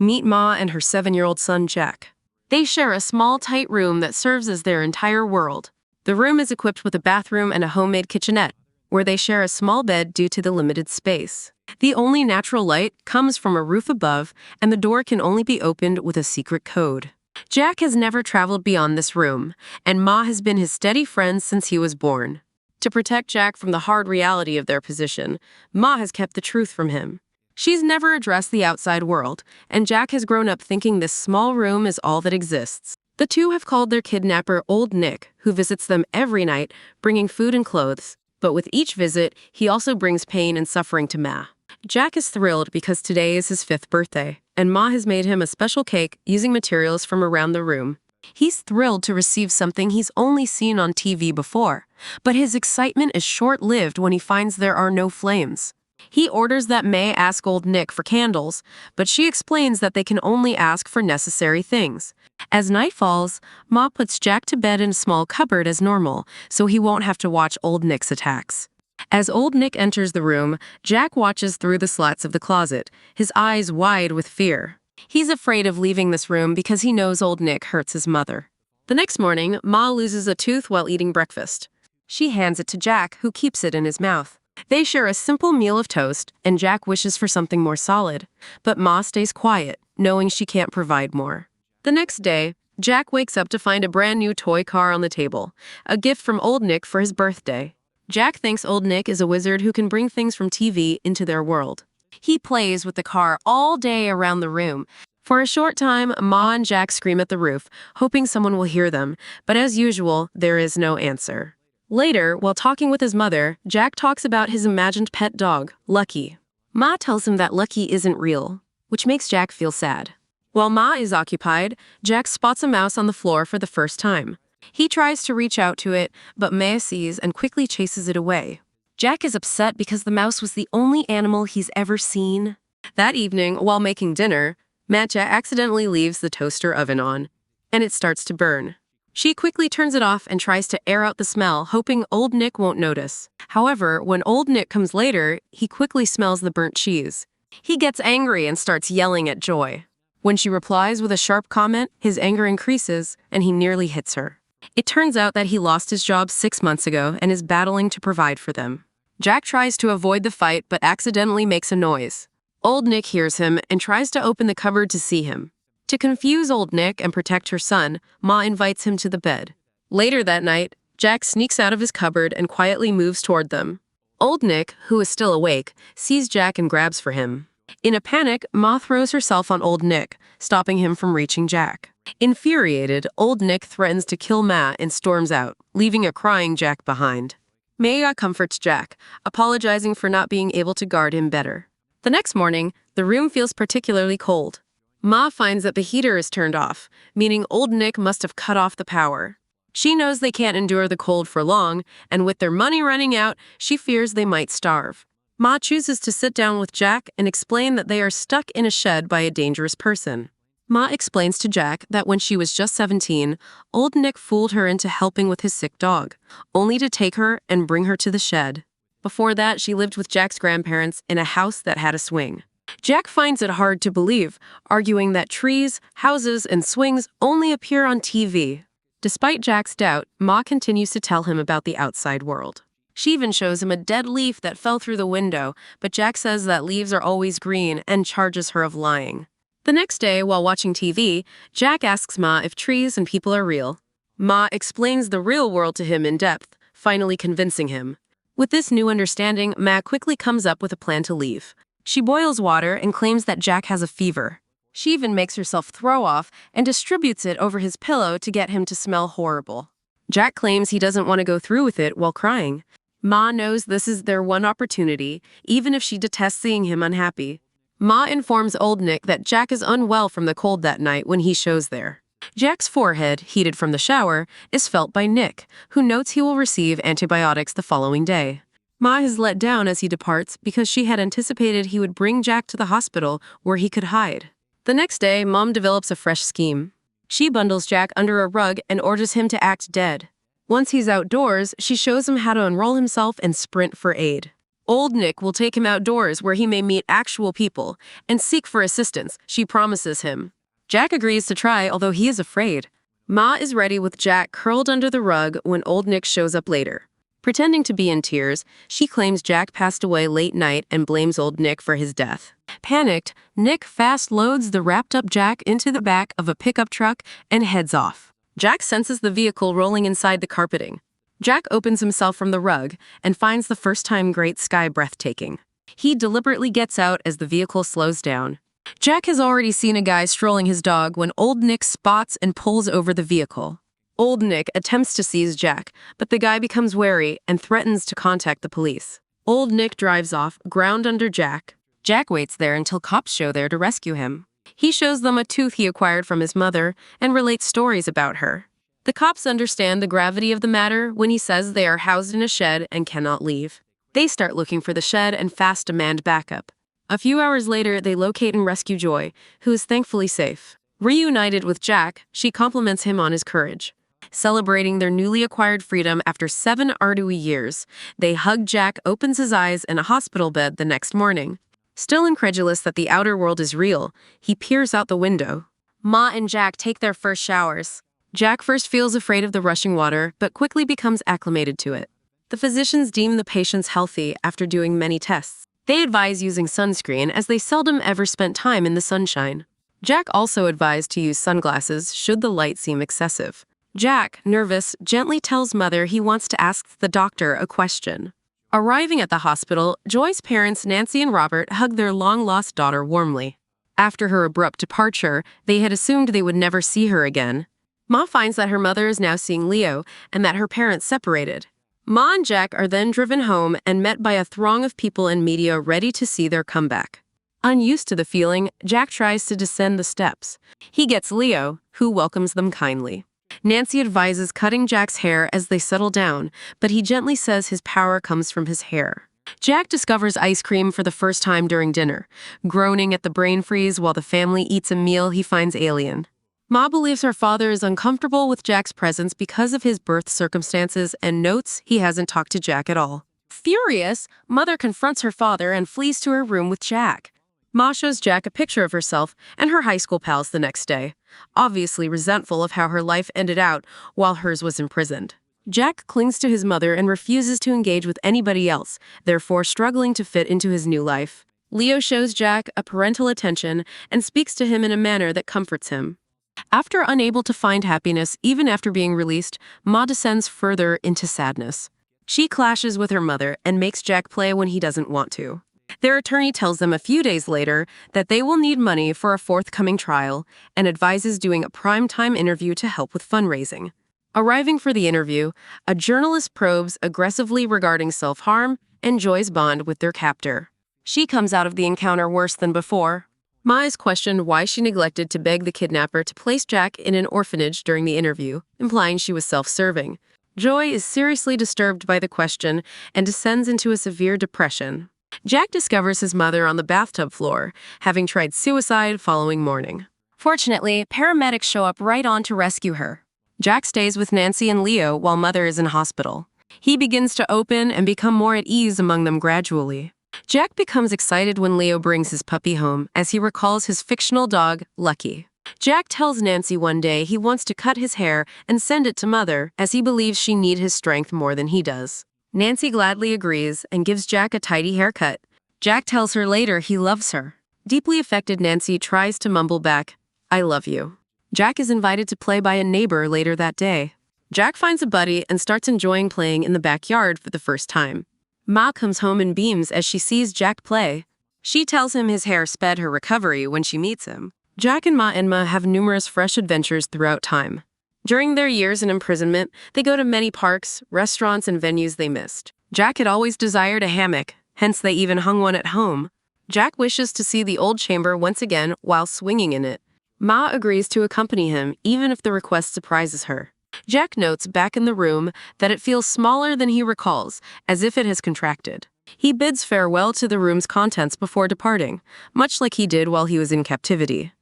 Meet Ma and her 7-year-old son, Jack. They share a small, tight room that serves as their entire world. The room is equipped with a bathroom and a homemade kitchenette, where they share a small bed due to the limited space. The only natural light comes from a roof above, and the door can only be opened with a secret code. Jack has never traveled beyond this room, and Ma has been his steady friend since he was born. To protect Jack from the hard reality of their position, Ma has kept the truth from him. She's never addressed the outside world, and Jack has grown up thinking this small room is all that exists. The two have called their kidnapper Old Nick, who visits them every night, bringing food and clothes. But with each visit, he also brings pain and suffering to Ma. Jack is thrilled because today is his 5th birthday, and Ma has made him a special cake using materials from around the room. He's thrilled to receive something he's only seen on TV before, but his excitement is short-lived when he finds there are no flames. He orders that May ask Old Nick for candles, but she explains that they can only ask for necessary things. As night falls, Ma puts Jack to bed in a small cupboard as normal, so he won't have to watch Old Nick's attacks. As Old Nick enters the room, Jack watches through the slats of the closet, his eyes wide with fear. He's afraid of leaving this room because he knows Old Nick hurts his mother. The next morning, Ma loses a tooth while eating breakfast. She hands it to Jack, who keeps it in his mouth. They share a simple meal of toast, and Jack wishes for something more solid. But Ma stays quiet, knowing she can't provide more. The next day, Jack wakes up to find a brand new toy car on the table, a gift from Old Nick for his birthday. Jack thinks Old Nick is a wizard who can bring things from TV into their world. He plays with the car all day around the room. For a short time, Ma and Jack scream at the roof, hoping someone will hear them, but as usual, there is no answer. Later, while talking with his mother, Jack talks about his imagined pet dog, Lucky. Ma tells him that Lucky isn't real, which makes Jack feel sad. While Ma is occupied, Jack spots a mouse on the floor for the first time. He tries to reach out to it, but May sees and quickly chases it away. Jack is upset because the mouse was the only animal he's ever seen. That evening, while making dinner, Matcha accidentally leaves the toaster oven on, and it starts to burn. She quickly turns it off and tries to air out the smell, hoping Old Nick won't notice. However, when Old Nick comes later, he quickly smells the burnt cheese. He gets angry and starts yelling at Joy. When she replies with a sharp comment, his anger increases, and he nearly hits her. It turns out that he lost his job 6 months ago and is battling to provide for them. Jack tries to avoid the fight but accidentally makes a noise. Old Nick hears him and tries to open the cupboard to see him. To confuse Old Nick and protect her son, Ma invites him to the bed. Later that night, Jack sneaks out of his cupboard and quietly moves toward them. Old Nick, who is still awake, sees Jack and grabs for him. In a panic, Ma throws herself on Old Nick, stopping him from reaching Jack. Infuriated, Old Nick threatens to kill Ma and storms out, leaving a crying Jack behind. Maya comforts Jack, apologizing for not being able to guard him better. The next morning, the room feels particularly cold. Ma finds that the heater is turned off, meaning Old Nick must have cut off the power. She knows they can't endure the cold for long, and with their money running out, she fears they might starve. Ma chooses to sit down with Jack and explain that they are stuck in a shed by a dangerous person. Ma explains to Jack that when she was just 17, Old Nick fooled her into helping with his sick dog, only to take her and bring her to the shed. Before that, she lived with Jack's grandparents in a house that had a swing. Jack finds it hard to believe, arguing that trees, houses, and swings only appear on TV. Despite Jack's doubt, Ma continues to tell him about the outside world. She even shows him a dead leaf that fell through the window, but Jack says that leaves are always green and charges her of lying. The next day, while watching TV, Jack asks Ma if trees and people are real. Ma explains the real world to him in depth, finally convincing him. With this new understanding, Ma quickly comes up with a plan to leave. She boils water and claims that Jack has a fever. She even makes herself throw off and distributes it over his pillow to get him to smell horrible. Jack claims he doesn't want to go through with it while crying. Ma knows this is their one opportunity, even if she detests seeing him unhappy. Ma informs Old Nick that Jack is unwell from the cold that night when he shows there. Jack's forehead, heated from the shower, is felt by Nick, who notes he will receive antibiotics the following day. Ma is let down as he departs because she had anticipated he would bring Jack to the hospital where he could hide. The next day, Mom develops a fresh scheme. She bundles Jack under a rug and orders him to act dead. Once he's outdoors, she shows him how to unroll himself and sprint for aid. Old Nick will take him outdoors where he may meet actual people and seek for assistance, she promises him. Jack agrees to try, although he is afraid. Ma is ready with Jack curled under the rug when Old Nick shows up later. Pretending to be in tears, she claims Jack passed away late night and blames Old Nick for his death. Panicked, Nick fast loads the wrapped-up Jack into the back of a pickup truck and heads off. Jack senses the vehicle rolling inside the carpeting. Jack opens himself from the rug and finds the first-time great sky breathtaking. He deliberately gets out as the vehicle slows down. Jack has already seen a guy strolling his dog when Old Nick spots and pulls over the vehicle. Old Nick attempts to seize Jack, but the guy becomes wary and threatens to contact the police. Old Nick drives off, ground under Jack. Jack waits there until cops show there to rescue him. He shows them a tooth he acquired from his mother and relates stories about her. The cops understand the gravity of the matter when he says they are housed in a shed and cannot leave. They start looking for the shed and fast demand backup. A few hours later, they locate and rescue Joy, who is thankfully safe. Reunited with Jack, she compliments him on his courage. Celebrating their newly acquired freedom after 7 arduous years, they hug Jack opens his eyes in a hospital bed the next morning. Still incredulous that the outer world is real, he peers out the window. Ma and Jack take their first showers. Jack first feels afraid of the rushing water, but quickly becomes acclimated to it. The physicians deem the patients healthy after doing many tests. They advise using sunscreen as they seldom ever spent time in the sunshine. Jack also advised to use sunglasses should the light seem excessive. Jack, nervous, gently tells Mother he wants to ask the doctor a question. Arriving at the hospital, Joy's parents, Nancy and Robert, hug their long-lost daughter warmly. After her abrupt departure, they had assumed they would never see her again. Ma finds that her mother is now seeing Leo and that her parents separated. Ma and Jack are then driven home and met by a throng of people and media ready to see their comeback. Unused to the feeling, Jack tries to descend the steps. He gets Leo, who welcomes them kindly. Nancy advises cutting Jack's hair as they settle down, but he gently says his power comes from his hair. Jack discovers ice cream for the first time during dinner, groaning at the brain freeze while the family eats a meal he finds alien. Ma believes her father is uncomfortable with Jack's presence because of his birth circumstances and notes he hasn't talked to Jack at all. Furious, Mother confronts her father and flees to her room with Jack. Ma shows Jack a picture of herself and her high school pals the next day, obviously resentful of how her life ended out while hers was imprisoned. Jack clings to his mother and refuses to engage with anybody else, therefore struggling to fit into his new life. Leo shows Jack a parental attention and speaks to him in a manner that comforts him. After unable to find happiness even after being released, Ma descends further into sadness. She clashes with her mother and makes Jack play when he doesn't want to. Their attorney tells them a few days later that they will need money for a forthcoming trial and advises doing a primetime interview to help with fundraising. Arriving for the interview, a journalist probes aggressively regarding self-harm and Joy's bond with their captor. She comes out of the encounter worse than before. Ma is questioned why she neglected to beg the kidnapper to place Jack in an orphanage during the interview, implying she was self-serving. Joy is seriously disturbed by the question and descends into a severe depression. Jack discovers his mother on the bathtub floor, having tried suicide following morning. Fortunately, paramedics show up right on to rescue her. Jack stays with Nancy and Leo while Mother is in hospital. He begins to open and become more at ease among them gradually. Jack becomes excited when Leo brings his puppy home, as he recalls his fictional dog, Lucky. Jack tells Nancy one day he wants to cut his hair and send it to Mother, as he believes she needs his strength more than he does. Nancy gladly agrees and gives Jack a tidy haircut. Jack tells her later he loves her. Deeply affected, Nancy tries to mumble back, "I love you." Jack is invited to play by a neighbor later that day. Jack finds a buddy and starts enjoying playing in the backyard for the first time. Ma comes home and beams as she sees Jack play. She tells him his hair sped her recovery when she meets him. Jack and Ma have numerous fresh adventures throughout time. During their years in imprisonment, they go to many parks, restaurants, and venues they missed. Jack had always desired a hammock, hence they even hung one at home. Jack wishes to see the old chamber once again while swinging in it. Ma agrees to accompany him, even if the request surprises her. Jack notes back in the room that it feels smaller than he recalls, as if it has contracted. He bids farewell to the room's contents before departing, much like he did while he was in captivity.